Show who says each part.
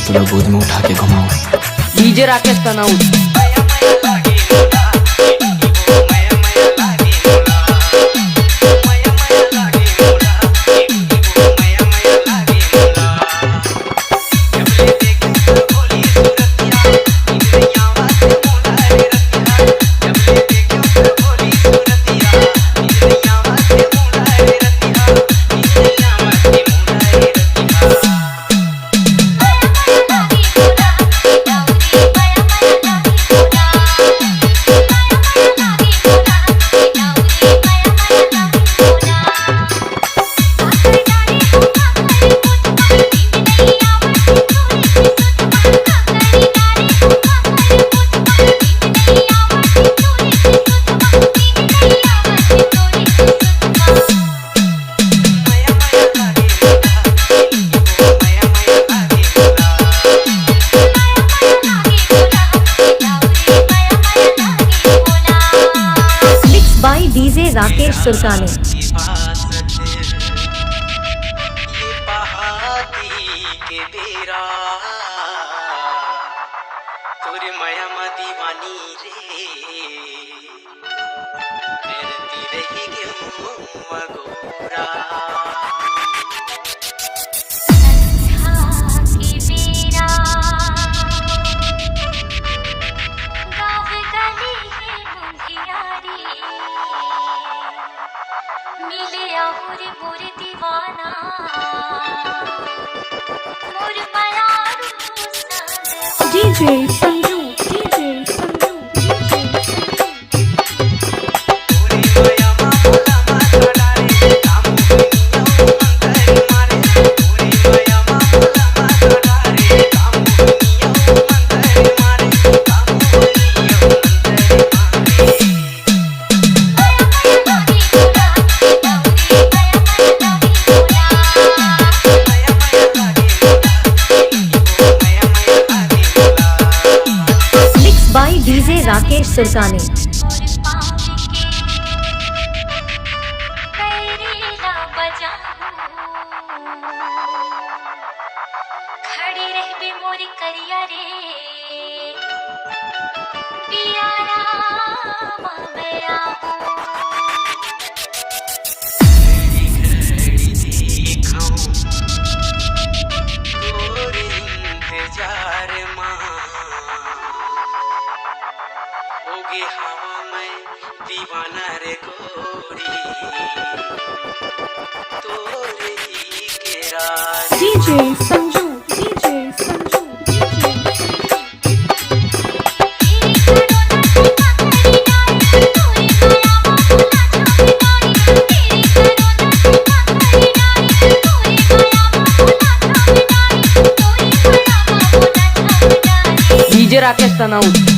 Speaker 1: तुला गोद में उठा के घुमाऊं।
Speaker 2: डीजे राकेश तनाउट।
Speaker 3: डीजे राकेश सुरकाने।
Speaker 4: तोरे माया में दीवानी रे करती रही क्यों गोरा
Speaker 5: मिले और मोर दीवाना मोर मायारू संग
Speaker 3: DJ Sanju, DJ Sanju, DJ Rakesh सुरकाने।
Speaker 5: खड़ी रह बे मोरी करिया रे पियारा मेरा
Speaker 4: इंतजार होगे हवा में दीवाना रे गोरी तोरे ही के राज।
Speaker 3: DJ Sanju, DJ Sanju,
Speaker 2: DJ Rakesh तनाउट।